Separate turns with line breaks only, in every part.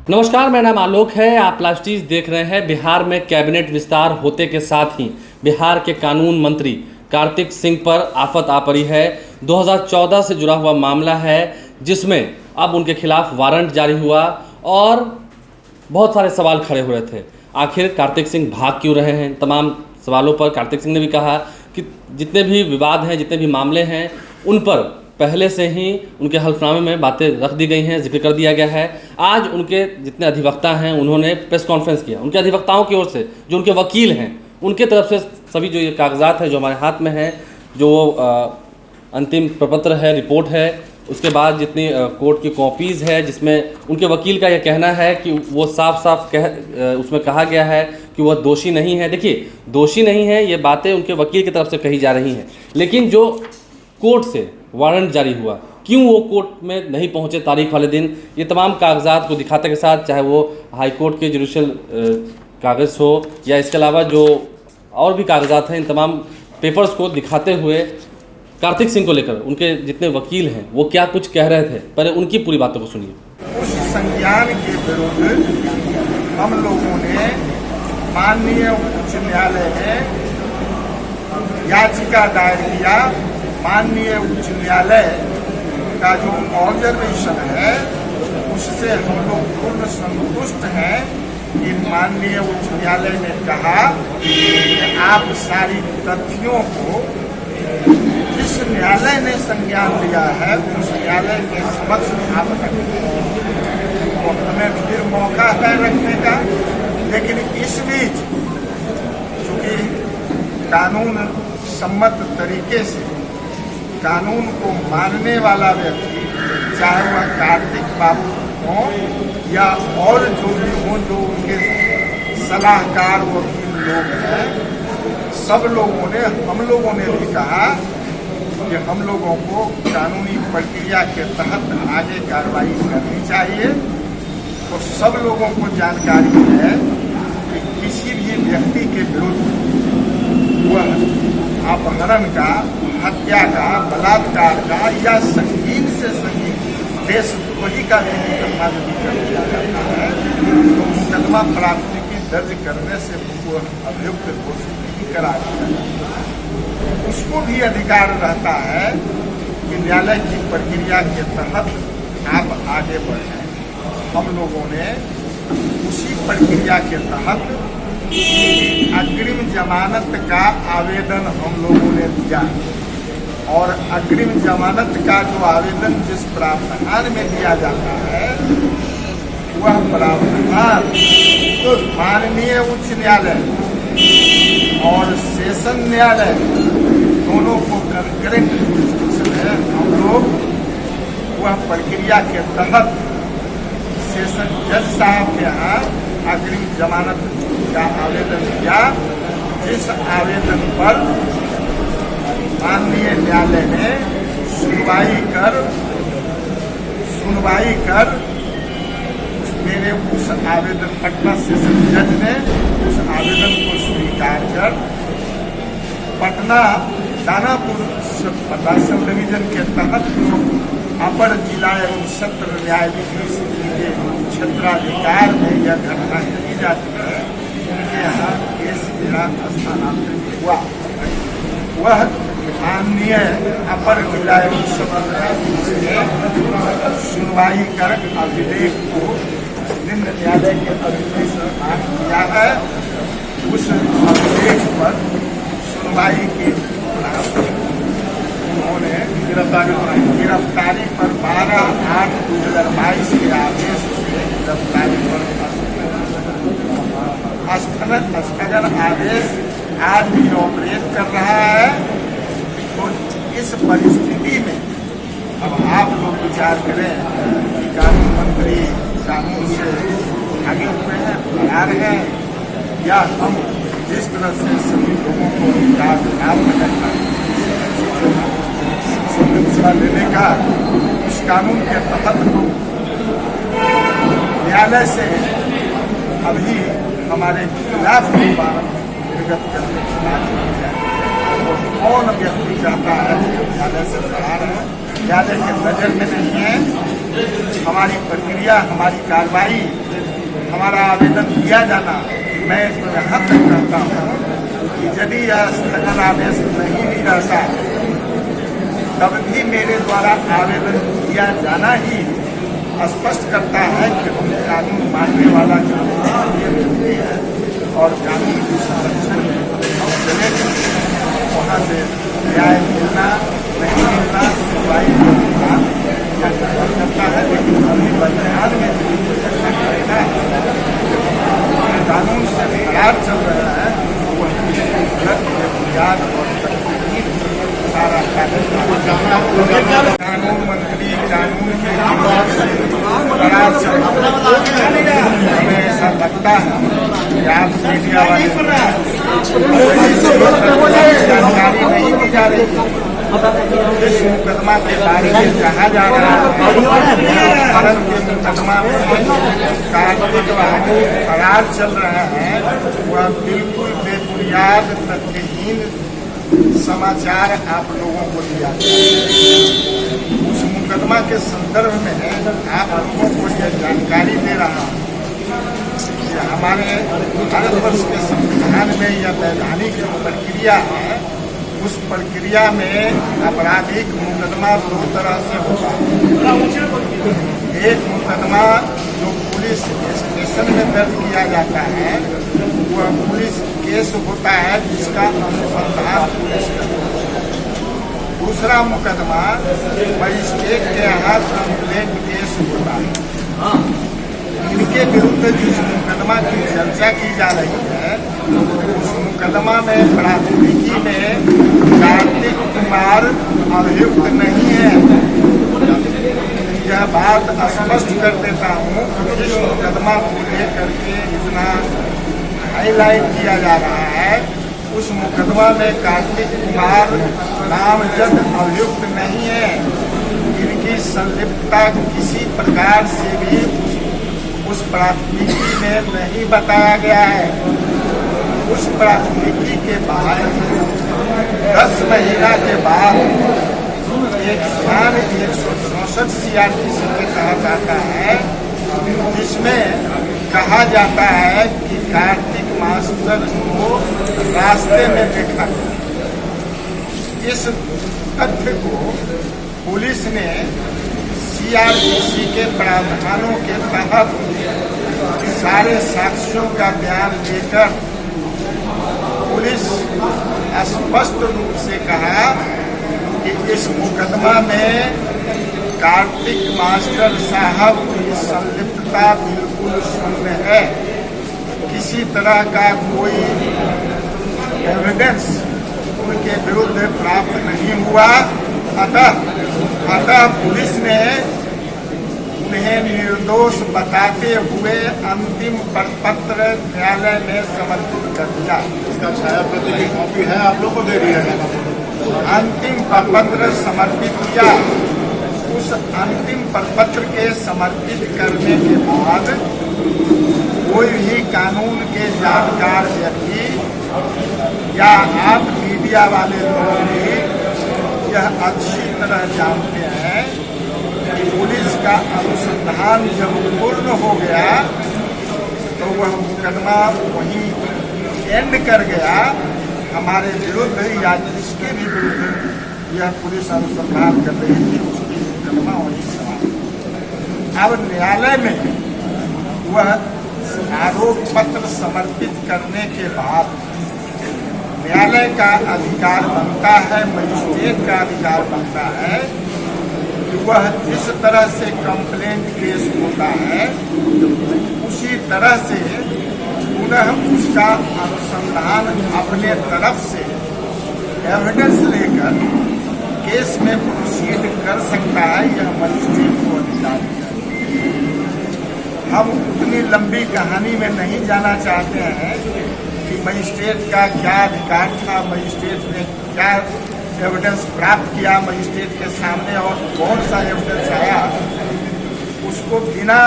नमस्कार, मेरा नाम आलोक है। आप प्लास्टिक देख रहे हैं। बिहार में कैबिनेट विस्तार होते के साथ ही बिहार के कानून मंत्री कार्तिक सिंह पर आफत आ पड़ी है। 2014 से जुड़ा हुआ मामला है जिसमें अब उनके खिलाफ वारंट जारी हुआ और बहुत सारे सवाल खड़े हो रहे थे। आखिर कार्तिक सिंह भाग क्यों रहे हैं? तमाम सवालों पर कार्तिक सिंह ने भी कहा कि जितने भी विवाद हैं, जितने भी मामले हैं, उन पर पहले से ही उनके हल्फनामे में बातें रख दी गई हैं, जिक्र कर दिया गया है। आज उनके जितने अधिवक्ता हैं उन्होंने प्रेस कॉन्फ्रेंस किया। उनके अधिवक्ताओं की ओर से जो उनके वकील हैं उनके तरफ से सभी जो ये कागजात हैं जो हमारे हाथ में हैं, जो अंतिम प्रपत्र है, रिपोर्ट है, उसके बाद जितनी कोर्ट की कॉपीज़ है जिसमें उनके वकील का यह कहना है कि वो साफ साफ उसमें कहा गया है कि वह दोषी नहीं है। देखिए, दोषी नहीं है, ये बातें उनके वकील की तरफ से कही जा रही हैं, लेकिन जो कोर्ट से वारंट जारी हुआ, क्यों वो कोर्ट में नहीं पहुंचे तारीख वाले दिन, ये तमाम कागजात को दिखाते के साथ, चाहे वो हाई कोर्ट के जुडिशल कागज़ हो या इसके अलावा जो और भी कागजात हैं, इन तमाम पेपर्स को दिखाते हुए कार्तिक सिंह को लेकर उनके जितने वकील हैं वो क्या कुछ कह रहे थे, पहले उनकी पूरी बातों को सुनिए।
उस संज्ञान के विरुद्ध हम लोगों ने माननीय उच्च न्यायालय में याचिका दायर किया। माननीय उच्च न्यायालय का जो ऑब्जर्वेशन है उससे हम लोग पूर्ण संतुष्ट हैं कि माननीय उच्च न्यायालय ने कहा कि आप सारी तथ्यों को जिस न्यायालय ने संज्ञान लिया है उस न्यायालय के समक्ष आप रखें। तो हमें फिर मौका है रखने का, लेकिन इस बीच चूंकि कानून सम्मत तरीके से कानून को मानने वाला व्यक्ति, चाहे वह कार्तिक बाबू हो या और जो भी हों, जो उनके सलाहकार वकील लोग हैं, सब लोगों ने, हम लोगों ने भी कहा कि हम लोगों को कानूनी प्रक्रिया के तहत आगे कार्रवाई करनी चाहिए। तो सब लोगों को जानकारी है कि किसी भी व्यक्ति के विरुद्ध वह अपहरण का, हत्या का, बलात्कार का या संगीन से संगीन देशद्रोही का भी मुकदमा यदि कर दिया जाता है तो मुकदमा प्राथमिकी दर्ज करने से वो अभियुक्त घोषित नहीं करा दिया, उसको भी अधिकार रहता है कि न्यायालय की प्रक्रिया के तहत आप आगे बढ़ें। हम लोगों ने उसी प्रक्रिया के तहत अग्रिम जमानत का आवेदन हम लोगों ने दिया और अग्रिम जमानत का जो आवेदन जिस प्रावधान में दिया जाता है वह प्रावधान तो माननीय उच्च न्यायालय और सेशन न्यायालय दोनों को कंकरेंट जुरिस्डिक्शन है। हम लोग वह प्रक्रिया के तहत सेशन जज साहब के यहाँ अग्रिम जमानत का आवेदन किया, जिस आवेदन पर माननीय न्यायालय ने सुनवाई कर मेरे उस आवेदन, पटना सेशन जज ने उस आवेदन को स्वीकार कर पटना दानापुर सब डिवीजन के तहत जो अपर जिला एवं सत्र न्यायाधीश के क्षेत्राधिकार में यह घटना की जाती है, उनके यहाँ केस मेरा स्थानांतरित हुआ। वह माननीय अपर जिला एवं सत्र न्यायाधीश ने सुनवाई कर अभिलेख को निम्न न्यायालय के अभिलेख में किया है। उस अभिलेख पर सुनवाई की उन्होंने गिरफ्तारी पर 12/8/2022 के आदेश से गिरफ्तारी पर स्थगन आदेश आज भी ऑपरेट कर रहा है। तो इस परिस्थिति में अब आप लोग विचार करें कि कानून मंत्री कानून से आगे हुए हैं, तैयार हैं, या हम जिस तरह से सभी लोगों को अधिकार प्राप्त करना संरक्षण लेने का इस कानून के तहत न्यायालय से अभी हमारे खिलाफ निर्गत करने की बात की जाए तो कौन व्यक्ति चाहता है न्यायालय से फरार है, न्यायालय के नजर में नहीं है। हमारी प्रक्रिया, हमारी कार्रवाई, हमारा आवेदन दिया जाना, मैं तो यहाँ तक कहता हूँ कि यदि यह स्थगनादेश नहीं भी रहता तब भी मेरे द्वारा आवेदन किया जाना ही स्पष्ट करता है कि हम कानून मानने वाला व्यक्ति है और कानून की संरक्षण वहाँ से न्याय मिलना नहीं मिलना सुनवाई मिलना करता है। लेकिन अभी वर्तमान में ऐसा करेगा कानून से खराब चल रहा है वह बुनियाद और तकनीक सारा कानून मंत्री कानून के खराब चल रहा है। हमें ऐसा लगता है कि आप मीडिया वाले जानकारी नहीं दी जा रही है। इस मुकदमा के बारे में कहा जा रहा है भारत के मुकदमा में कार्तिक फरार चल रहा है, वह बिल्कुल बेबुनियाद तथ्यहीन समाचार आप लोगों को दिया उस मुकदमा के संदर्भ में आप लोगों को यह जानकारी दे रहा हूँ कि हमारे भारतवर्ष के संविधान में यह वैधानिक प्रक्रिया है। उस प्रक्रिया में आपराधिक मुकदमा दो तरह से होता है। एक मुकदमा जो पुलिस स्टेशन में दर्ज किया जाता है वह पुलिस केस होता है जिसका अनुसंधान पुलिस करती है। दूसरा मुकदमा मजिस्ट्रेट के यहाँ कंप्लेंट केस होता है। इनके विरुद्ध जिस मुकदमा की चर्चा की जा रही है उस मुकदमा में प्राथमिकी में कार्तिक कुमार अभियुक्त नहीं है। यह बात स्पष्ट कर देता हूँ कि इस मुकदमा को लेकर के इतना हाईलाइट किया जा रहा है। उस मुकदमा में कार्तिक कुमार नामजद अभियुक्त नहीं है। इनकी संलिप्तता किसी प्रकार से भी उस प्राथमिकी में नहीं बताया गया है। उस प्राथमिकी के बाद 10 महीना के बाद एक स्थान 164 CRPC के तहत आता है जिसमें कहा जाता है कि कार्तिक मास्टर को रास्ते में देखा। इस तथ्य को पुलिस ने CRPC के प्रावधानों के तहत सारे साक्ष्यों का बयान लेकर पुलिस स्पष्ट रूप से कहा कि इस मुकदमा में कार्तिक मास्टर साहब की संलिप्तता बिल्कुल शून्य है। किसी तरह का कोई एविडेंस उनके विरुद्ध प्राप्त नहीं हुआ। अतः पुलिस ने उन्हें निर्दोष बताते हुए अंतिम प्रपत्र न्यायालय में समर्पित कर दिया।
इसका छाया प्रति की कॉपी है, आप लोग को दे दी है।
अंतिम प्रपत्र समर्पित किया। उस अंतिम प्रपत्र के समर्पित करने के बाद कोई भी कानून के जानकार व्यक्ति या आप मीडिया वाले लोग भी यह अच्छी तरह जानते हैं कि पुलिस का अनुसंधान जब पूर्ण हो गया तो वह मुकदमा वहीं एंड कर गया। हमारे विरुद्ध या जिसके भी विरुद्ध यह पुलिस अनुसंधान कर रही थी उसकी मुकदमा वहीं समाप्त। अब न्यायालय में वह आरोप पत्र समर्पित करने के बाद न्यायालय का अधिकार बनता है, मजिस्ट्रेट का अधिकार बनता है कि वह जिस तरह से कंप्लेंट केस होता है उसी तरह से पुनः उसका अनुसंधान अपने तरफ से एविडेंस लेकर केस में प्रोसीड कर सकता है। यह मजिस्ट्रेट को अधिकार है। हम उतनी लंबी कहानी में नहीं जाना चाहते हैं कि मजिस्ट्रेट का क्या अधिकार था, मजिस्ट्रेट ने क्या एविडेंस प्राप्त किया मजिस्ट्रेट के सामने और कौन सा एविडेंस आया। उसको बिना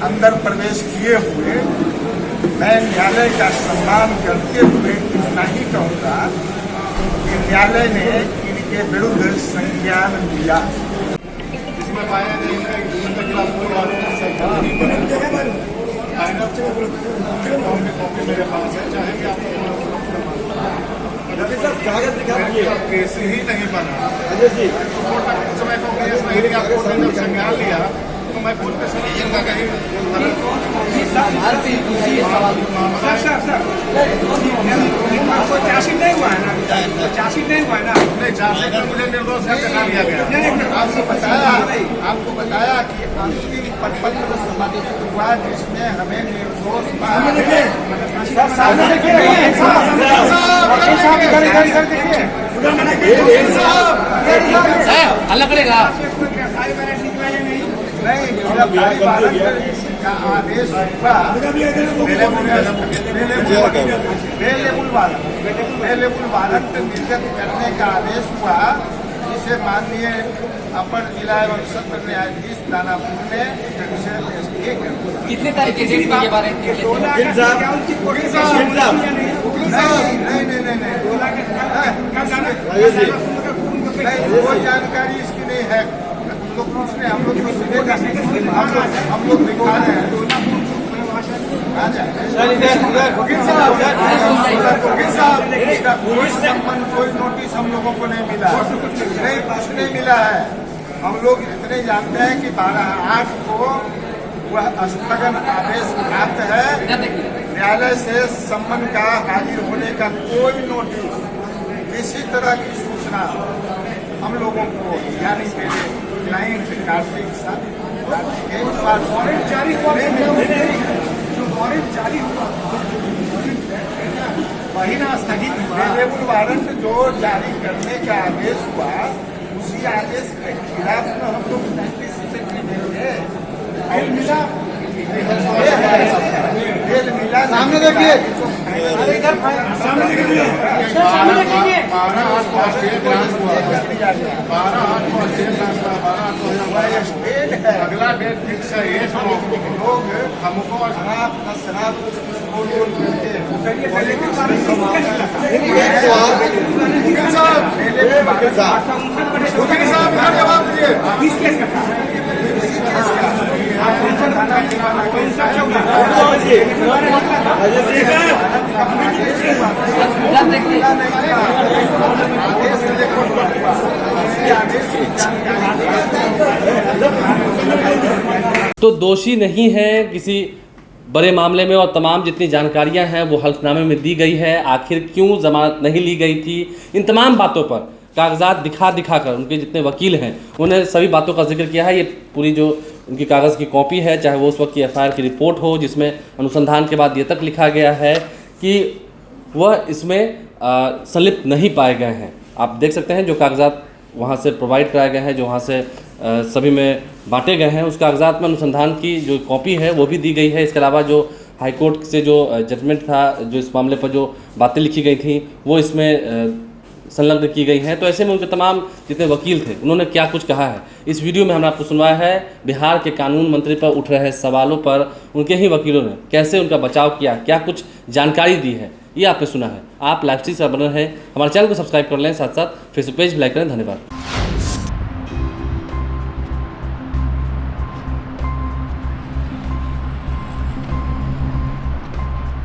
अंदर प्रवेश किए हुए मैं न्यायालय का सम्मान करते हुए इतना ही कहूँगा कि न्यायालय ने इनके विरुद्ध संज्ञान लिया।
इसमें पाया जाए इनके खिलाफ कोई आरोप नहीं कॉपी मेरे पास है, चाहेंगे आप केस ही नहीं बना कोर्ट तक समय को केस नहीं लिया, कोर्ट ने जब संज्ञान लिया तो मैं कोर्ट पे कहीं
चार्जशीट नहीं हुआ है ना, चार्जशीट नहीं हुआ है ना।
नहीं चार्जशीट में मुझे निर्दोष का चला दिया गया।
आपको बताया कि अंतिम परिपत्र संबंधित हुआ जिसमें हमें निर्दोष
हल्ला करेगा
नहीं, गिरफ्तारी वारंट का आदेश हुआ बेलेबुल वारंट निर्गत करने का आदेश हुआ, जिसे माननीय अपर जिला एवं सत्र न्यायाधीश दानापुर ने
कितने तारीख के डेट में ये बारे में
नहीं, वो जानकारी इसकी नहीं है। तो पूछने हम लोग हम लोग दिखा रहे हैं। कोई नोटिस हम लोगों को नहीं मिला, नहीं कुछ नहीं मिला है। हम लोग इतने जानते हैं कि 12/8 को वह स्थगन आदेश प्राप्त है। न्यायालय से सम्मन का हाजिर होने का कोई नोटिस, किसी तरह की सूचना हम लोगों को यानी मेरे क्लाइंट कार्तिक वारंट जारी हुआ वही ना स्थगित हुआ। बेलेबुल वारंट जो जारी करने का आदेश हुआ, उसी आदेश के खिलाफ में हम लोग नोटिस देंगे। सामने देखिए, सामने देखिए 12/8 को स्टेट लॉन्च हुआ, 12/8 को स्टेट लॉन्च हुआ, 12/8 अगला डेट फिक्स है। ये लोग हमको शराब बोल करके जवाब दिए।
तो दोषी नहीं है किसी बड़े मामले में और तमाम जितनी जानकारियां हैं वो हल्फनामे में दी गई है। आखिर क्यों जमानत नहीं ली गई थी, इन तमाम बातों पर कागजात दिखा कर उनके जितने वकील हैं उन्होंने सभी बातों का जिक्र किया है। ये पूरी जो उनकी कागज़ की कॉपी है, चाहे वो उस वक्त की एफआईआर की रिपोर्ट हो जिसमें अनुसंधान के बाद ये तक लिखा गया है कि वह इसमें संलिप्त नहीं पाए गए हैं। आप देख सकते हैं जो कागजात वहाँ से प्रोवाइड कराए गए हैं, जो वहाँ से सभी में बांटे गए हैं, उस कागजात में अनुसंधान की जो कॉपी है वो भी दी गई है। इसके अलावा जो हाईकोर्ट से जो जजमेंट था, जो इस मामले पर जो बातें लिखी गई थी वो इसमें संलग्न की गई हैं। तो ऐसे में उनके तमाम जितने वकील थे उन्होंने क्या कुछ कहा है, इस वीडियो में हमने आपको सुनवाया है। बिहार के कानून मंत्री पर उठ रहे सवालों पर उनके ही वकीलों ने कैसे उनका बचाव किया, क्या कुछ जानकारी दी है, ये आपने सुना है। आप लाइव स्ट्रीम से बने हैं, हमारे चैनल को सब्सक्राइब कर लें, साथ साथ फेसबुक पेज भी लाइक करें। धन्यवाद।